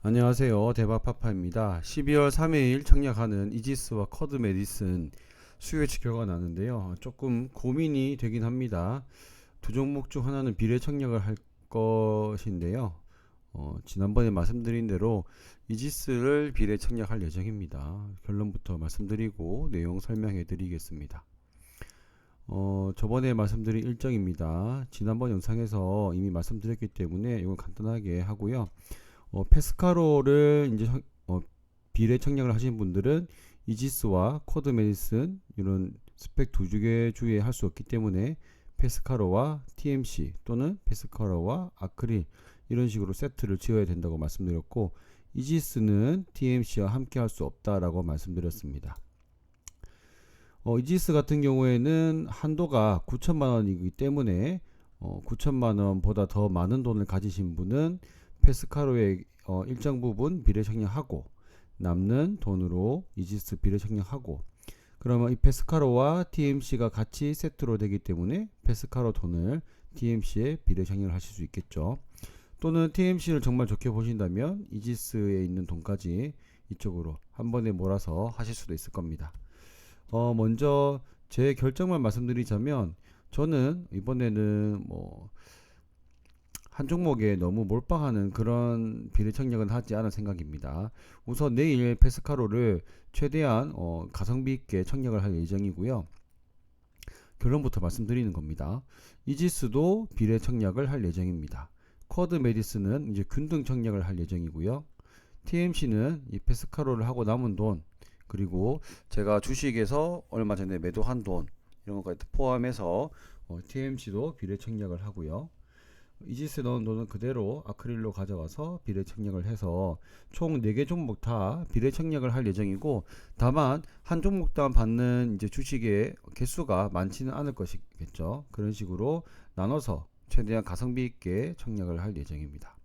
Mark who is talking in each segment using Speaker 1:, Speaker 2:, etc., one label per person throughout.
Speaker 1: 안녕하세요. 대박파파입니다. 12월 3일 청약하는 이지스와 커드 메디슨 수요 예측 결과가 나는데요. 조금 고민이 되긴 합니다. 두 종목 중 하나는 비례 청약을 할 것인데요. 지난번에 말씀드린 대로 이지스를 비례 청약할 예정입니다. 결론부터 말씀드리고 내용 설명해 드리겠습니다. 저번에 말씀드린 일정입니다. 지난번 영상에서 이미 말씀드렸기 때문에 이건 간단하게 하고요. 페스카로를 이제 비례 청약을 하신 분들은 이지스와 코드 메디슨 이런 스펙 두 개 주에 할 수 없기 때문에 페스카로와 TMC 또는 페스카로와 아크릴 이런 식으로 세트를 지어야 된다고 말씀드렸고, 이지스는 TMC와 함께 할 수 없다라고 말씀드렸습니다. 이지스 같은 경우에는 한도가 9천만 원이기 때문에 9천만 원보다 더 많은 돈을 가지신 분은 페스카로의 일정 부분 비례 청약하고 남는 돈으로 이지스 비례 청약하고, 그러면 이 페스카로와 TMC가 같이 세트로 되기 때문에 페스카로 돈을 TMC에 비례 청약을 하실 수 있겠죠. 또는 TMC를 정말 좋게 보신다면 이지스에 있는 돈까지 이쪽으로 한 번에 몰아서 하실 수도 있을 겁니다. 먼저 제 결정만 말씀드리자면, 저는 이번에는 한 종목에 너무 몰빵하는 그런 비례 청약은 하지 않을 생각입니다. 우선 내일 페스카로를 최대한 가성비 있게 청약을 할 예정이고요. 결론부터 말씀드리는 겁니다. 이지스도 비례 청약을 할 예정입니다. 쿼드 메디스는 이제 균등 청약을 할 예정이고요. TMC는 이 페스카로를 하고 남은 돈, 그리고 제가 주식에서 얼마 전에 매도한 돈 이런 것까지 포함해서 TMC도 비례 청약을 하고요. 이지스에 넣은 돈은 그대로 아크릴로 가져가서 비례 청약을 해서 총 4개 종목 다 비례 청약을 할 예정이고, 다만 한 종목당 받는 이제 주식의 개수가 많지는 않을 것이겠죠. 그런 식으로 나눠서 최대한 가성비 있게 청약을 할 예정입니다.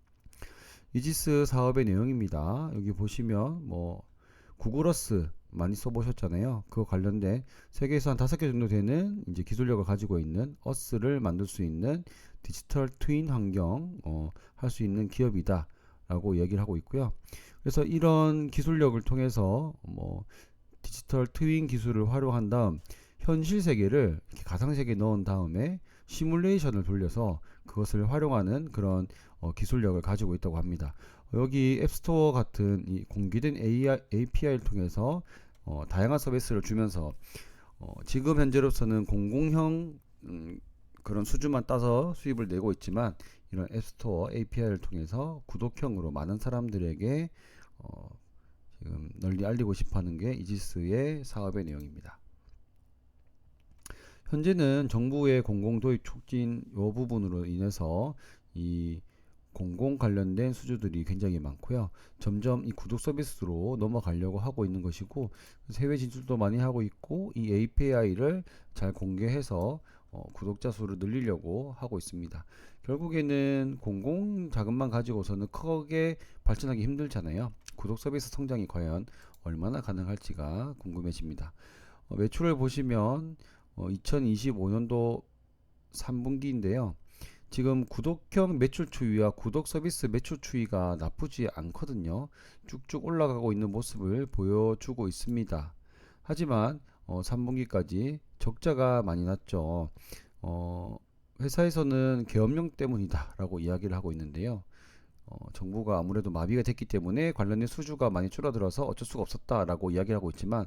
Speaker 1: 이지스 사업의 내용입니다. 여기 보시면 구글어스 많이 써보셨잖아요. 그거 관련된 세계에서 한 5개 정도 되는 이제 기술력을 가지고 있는 어스를 만들 수 있는 디지털 트윈 환경 할 수 있는 기업이다 라고 얘기를 하고 있고요. 그래서 이런 기술력을 통해서 디지털 트윈 기술을 활용한 다음 현실 세계를 이렇게 가상 세계에 넣은 다음에 시뮬레이션을 돌려서 그것을 활용하는 그런 기술력을 가지고 있다고 합니다. 여기 앱스토어 같은 이 공개된 API를 통해서 다양한 서비스를 주면서 지금 현재로서는 공공형 그런 수주만 따서 수입을 내고 있지만, 이런 앱스토어 API를 통해서 구독형으로 많은 사람들에게 지금 널리 알리고 싶어하는 게 이지스의 사업의 내용입니다. 현재는 정부의 공공도입 촉진 요 부분으로 인해서 이 공공 관련된 수주들이 굉장히 많고요. 점점 이 구독 서비스로 넘어가려고 하고 있는 것이고, 해외 진출도 많이 하고 있고, 이 API를 잘 공개해서 구독자 수를 늘리려고 하고 있습니다. 결국에는 공공 자금만 가지고서는 크게 발전하기 힘들잖아요. 구독 서비스 성장이 과연 얼마나 가능할지가 궁금해집니다. 매출을 보시면 2025년도 3분기인데요. 지금 구독형 매출 추이와 구독 서비스 매출 추이가 나쁘지 않거든요. 쭉쭉 올라가고 있는 모습을 보여주고 있습니다. 하지만 3분기까지 적자가 많이 났죠. 회사에서는 계엄령 때문이다 라고 이야기를 하고 있는데요. 정부가 아무래도 마비가 됐기 때문에 관련된 수주가 많이 줄어들어서 어쩔 수가 없었다라고 이야기를 하고 있지만,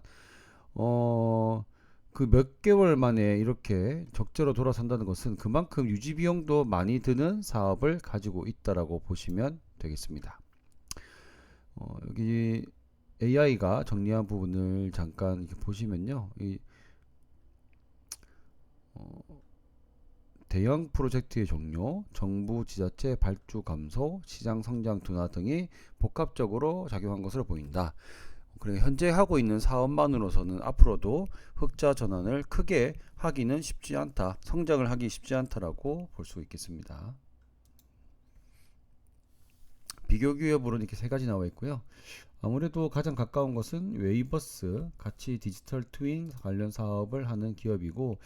Speaker 1: 그 몇 개월 만에 이렇게 적자로 돌아선다는 것은 그만큼 유지 비용도 많이 드는 사업을 가지고 있다라고 보시면 되겠습니다. 여기 AI가 정리한 부분을 잠깐 이렇게 보시면요. 어, 대형 프로젝트의 종료, 정부 지자체 발주 감소, 시장 성장 둔화 등이 복합적으로 작용한 것으로 보인다. 그래, 현재 하고 있는 사업만으로서는 앞으로도 흑자 전환을 크게 하기는 쉽지 않다. 성장을 하기 쉽지 않다라고 볼 수 있겠습니다. 비교 기업으로 이렇게 세 가지 나와 있고요. 아무래도 가장 가까운 것은 웨이버스, 같이 디지털 트윈 관련 사업을 하는 기업이고,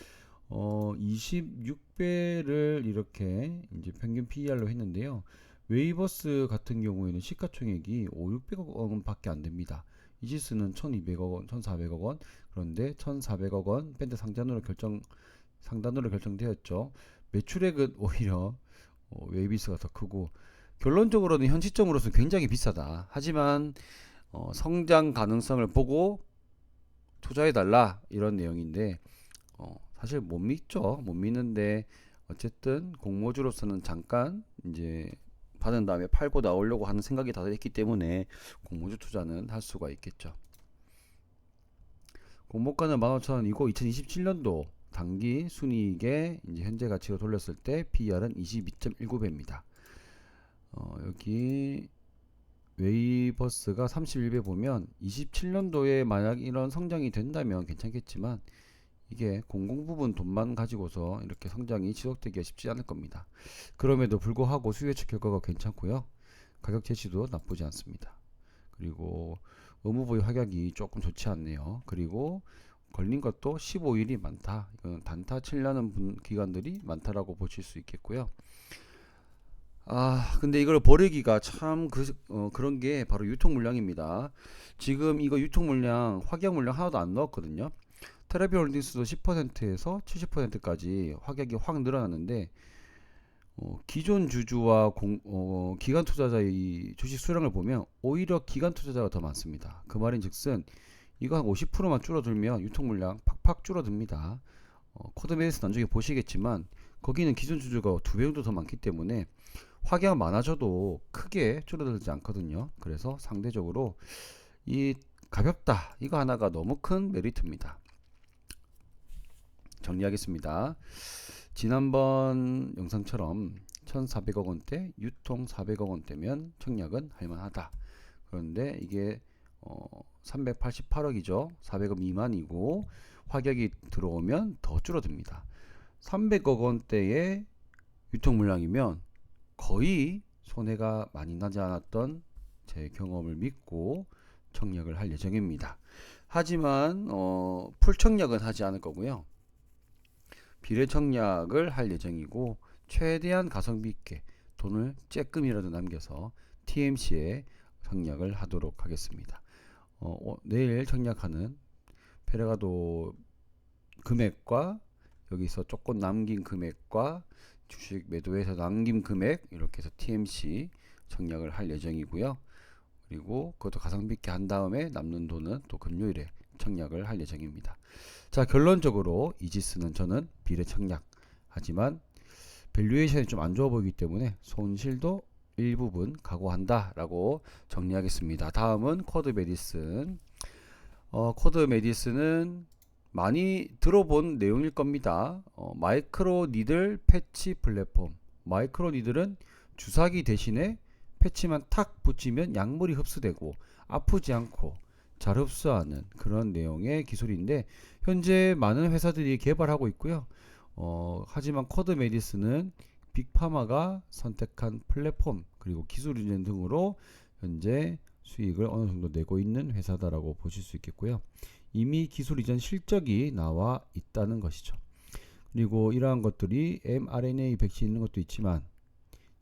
Speaker 1: 26배를 이렇게 이제 평균 PER로 했는데요. 웨이버스 같은 경우에는 시가총액이 600억 원밖에 안 됩니다. 이지스는 1200억 원, 1400억 원. 그런데 1400억 원 밴드 상단으로 결정되었죠. 매출액은 오히려 웨이비스가 더 크고, 결론적으로는 현 시점으로서는 굉장히 비싸다. 하지만 성장 가능성을 보고 투자해달라 이런 내용인데, 사실 못 믿죠. 못 믿는데 어쨌든 공모주로서는 잠깐 이제 받은 다음에 팔고 나오려고 하는 생각이 다들 있기 때문에 공모주 투자는 할 수가 있겠죠. 공모가는 15,000원이고 2027년도 단기 순이익에 이제 현재 가치로 돌렸을 때 PER은 22.19배입니다. 여기 웨이버스가 31배 보면 27년도에 만약 이런 성장이 된다면 괜찮겠지만, 이게 공공 부분 돈만 가지고서 이렇게 성장이 지속되기가 쉽지 않을 겁니다. 그럼에도 불구하고 수요 예측 결과가 괜찮고요. 가격 제시도 나쁘지 않습니다. 그리고 의무부의 확약이 조금 좋지 않네요. 그리고 걸린 것도 15일이 많다. 이건 단타 치려는 기관들이 많다라고 보실 수 있겠고요. 근데 이걸 버리기가 참 그런 게 바로 유통 물량입니다. 지금 이거 유통 물량, 확약 물량 하나도 안 넣었거든요. 테라비 홀딩스도 10%에서 70%까지 확약이 확 늘어났는데, 기존 주주와 기관 투자자의 주식 수량을 보면 오히려 기관 투자자가 더 많습니다. 그 말인즉슨 이거 한 50%만 줄어들면 유통 물량 팍팍 줄어듭니다. 코드메이스 나중에 보시겠지만 거기는 기존 주주가 2배 정도 더 많기 때문에 확약 많아져도 크게 줄어들지 않거든요. 그래서 상대적으로 이 가볍다, 이거 하나가 너무 큰 메리트입니다. 정리하겠습니다. 지난번 영상처럼 1400억 원대, 유통 400억 원대면 청약은 할만하다. 그런데 이게 388억이죠. 400억 미만이고 확약이 들어오면 더 줄어듭니다. 300억 원대의 유통 물량이면 거의 손해가 많이 나지 않았던 제 경험을 믿고 청약을 할 예정입니다. 하지만 풀 청약은 하지 않을 거고요. 비례 청약을 할 예정이고, 최대한 가성비 있게 돈을 쬐끔이라도 남겨서 TMC에 청약을 하도록 하겠습니다. 내일 청약하는 페레가도 금액과 여기서 조금 남긴 금액과 주식 매도해서 남긴 금액, 이렇게 해서 TMC 청약을 할 예정이고요. 그리고 그것도 가성비 있게 한 다음에 남는 돈은 또 금요일에 청약을 할 예정입니다. 자, 결론적으로 이지스는 저는 비례 청약, 하지만 밸류에이션이 좀 안 좋아 보이기 때문에 손실도 일부분 각오한다 라고 정리하겠습니다. 다음은 쿼드 메디슨. 쿼드 메디슨은 많이 들어본 내용일 겁니다. 마이크로 니들 패치 플랫폼. 마이크로 니들은 주사기 대신에 패치만 탁 붙이면 약물이 흡수되고 아프지 않고 잘 흡수하는 그런 내용의 기술인데, 현재 많은 회사들이 개발하고 있고요. 하지만 쿼드 메디슨은 빅파마가 선택한 플랫폼 그리고 기술 이전 등으로 현재 수익을 어느 정도 내고 있는 회사다라고 보실 수 있겠고요. 이미 기술 이전 실적이 나와 있다는 것이죠. 그리고 이러한 것들이 mRNA 백신 있는 것도 있지만,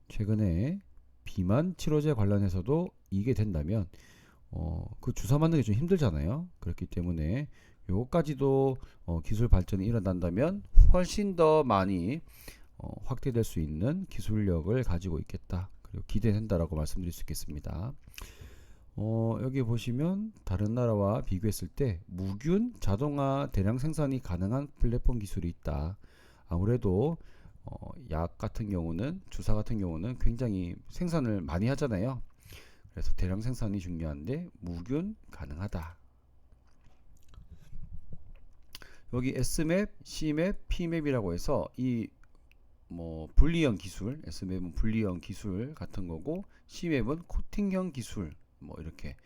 Speaker 1: 최근에 비만 치료제 관련해서도 이게 된다면 그 주사 맞는 게 좀 힘들잖아요. 그렇기 때문에 요거까지도 기술 발전이 일어난다면 훨씬 더 많이 확대될 수 있는 기술력을 가지고 있겠다, 그리고 기대된다라고 말씀드릴 수 있겠습니다. 여기 보시면 다른 나라와 비교했을 때 무균 자동화 대량 생산이 가능한 플랫폼 기술이 있다. 아무래도 약 같은 경우는, 주사 같은 경우는 굉장히 생산을 많이 하잖아요. 그래서 대량 생산이 중요한데 무균 가능하다. 여기 S맵, C맵, P맵이라고 해서 이 분리형 기술, S맵은 분리형 기술 같은 거고, C맵은 코팅형 기술, 이렇게.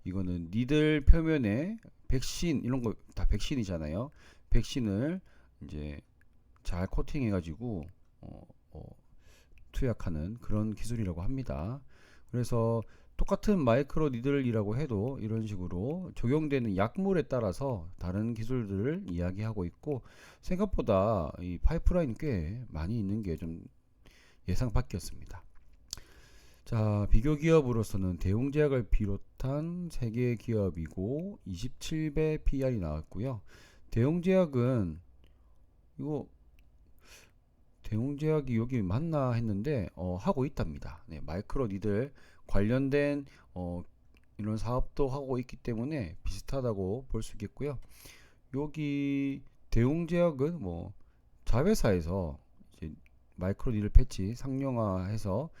Speaker 1: 이거는 니들 표면에 백신, 이런 거 다 백신이잖아요. 백신을 이제 잘 코팅해 가지고 투약하는 그런 기술이라고 합니다. 그래서 똑같은 마이크로 니들이라고 해도 이런 식으로 적용되는 약물에 따라서 다른 기술들을 이야기하고 있고, 생각보다 이 파이프라인 꽤 많이 있는 게 좀 예상 밖이었습니다. 자, 비교 기업으로서는 대웅제약을 비롯한 3개의 기업이고 27배 PER이 나왔고요. 대웅제약은 이거 대웅제약이 여기 맞나 했는데 하고 있답니다. 네, 마이크로 니들 관련된 이런 사업도 하고 있기 때문에 비슷하다고 볼 수 있겠고요. 여기 대웅제약은 뭐 자회사에서 이제 마이크로 니들 패치 상용화해서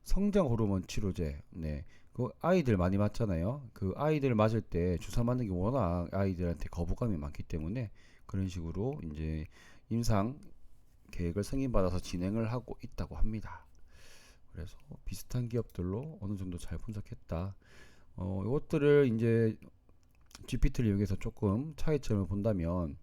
Speaker 1: 성장 호르몬 치료제, 네, 그 아이들 많이 맞잖아요. 그 아이들 맞을 때 주사 맞는 게 워낙 아이들한테 거부감이 많기 때문에 그런 식으로 이제 임상 계획을 승인받아서 진행을 하고 있다고 합니다. 그래서 비슷한 기업들로 어느 정도 잘 분석했다. 이것들을 이제 GPT를 이용해서 조금 차이점을 본다면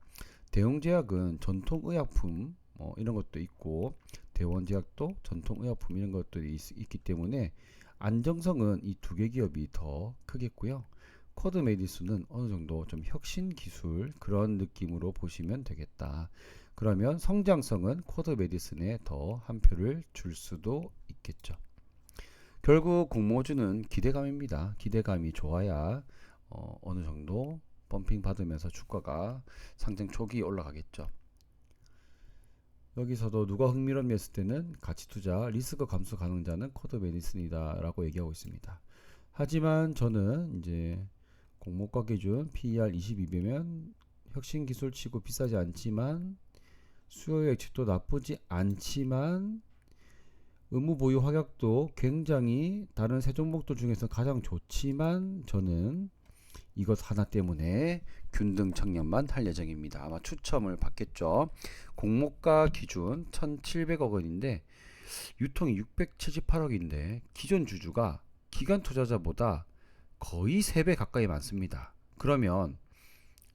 Speaker 1: 대웅제약은 전통의약품 이런 것도 있고 대원제약도 전통의약품 이런 것들이 있기 때문에 안정성은 이 두 개 기업이 더 크겠고요. 쿼드메디스는 어느 정도 좀 혁신 기술 그런 느낌으로 보시면 되겠다. 그러면 성장성은 쿼드메디슨에 더 한 표를 줄 수도 있겠죠. 결국 공모주는 기대감입니다. 기대감이 좋아야 어느 정도 펌핑 받으면서 주가가 상승 초기 올라가겠죠. 여기서도 누가 흥미롭냐 했을 때는 가치투자 리스크 감소 가능자는 쿼드 메디슨이다 라고 얘기하고 있습니다. 하지만 저는 이제 공모가 기준 PER 22배면 혁신기술 치고 비싸지 않지만 수요 예측도 나쁘지 않지만 의무 보유 확약도 굉장히 다른 세 종목들 중에서 가장 좋지만 저는 이것 하나 때문에 균등 청년만 할 예정입니다. 아마 추첨을 받겠죠. 공모가 기준 1,700억 원인데 유통이 678억인데 기존 주주가 기관 투자자보다 거의 3배 가까이 많습니다. 그러면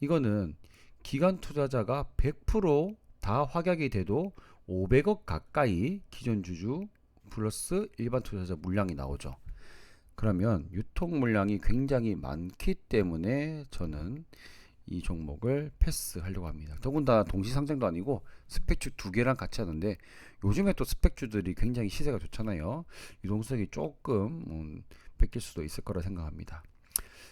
Speaker 1: 이거는 기관 투자자가 100% 확약이 돼도 500억 가까이 기존 주주 플러스 일반 투자자 물량이 나오죠. 그러면 유통 물량이 굉장히 많기 때문에 저는 이 종목을 패스하려고 합니다. 더군다나 동시상장도 아니고 스펙주 2개랑 같이 하는데 요즘에 또 스펙주들이 굉장히 시세가 좋잖아요. 유동성이 조금 뺏길 수도 있을 거라 생각합니다.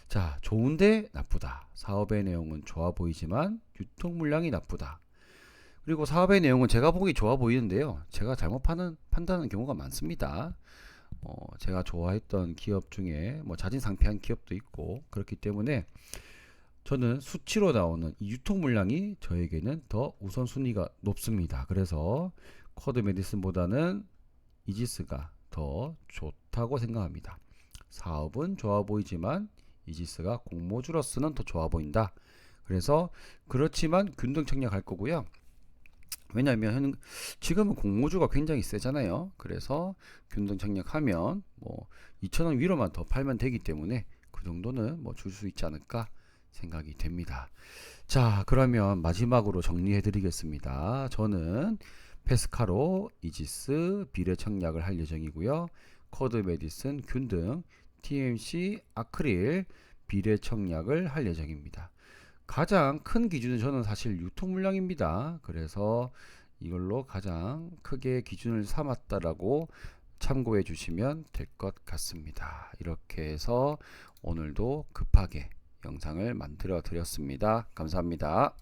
Speaker 1: 자, 좋은데 나쁘다. 사업의 내용은 좋아 보이지만 유통 물량이 나쁘다. 그리고 사업의 내용은 제가 보기 좋아 보이는데요. 제가 잘못 판단하는 경우가 많습니다. 제가 좋아했던 기업 중에 뭐 자진상폐한 기업도 있고 그렇기 때문에 저는 수치로 나오는 이 유통 물량이 저에게는 더 우선순위가 높습니다. 그래서 쿼드 메디슨보다는 이지스가 더 좋다고 생각합니다. 사업은 좋아 보이지만 이지스가 공모주로서는 더 좋아 보인다. 그래서 그렇지만 균등 청약할 거고요. 왜냐하면 지금은 공모주가 굉장히 세잖아요. 그래서 균등 청약하면 뭐 2,000원 위로만 더 팔면 되기 때문에 그 정도는 뭐 줄 수 있지 않을까 생각이 됩니다. 자, 그러면 마지막으로 정리해 드리겠습니다. 저는 페스카로, 이지스, 비례 청약을 할 예정이고요. 쿼드 메디슨, 균등, TMC, 아크릴, 비례 청약을 할 예정입니다. 가장 큰 기준은 저는 사실 유통 물량입니다. 그래서 이걸로 가장 크게 기준을 삼았다라고 참고해 주시면 될 것 같습니다. 이렇게 해서 오늘도 급하게 영상을 만들어 드렸습니다. 감사합니다.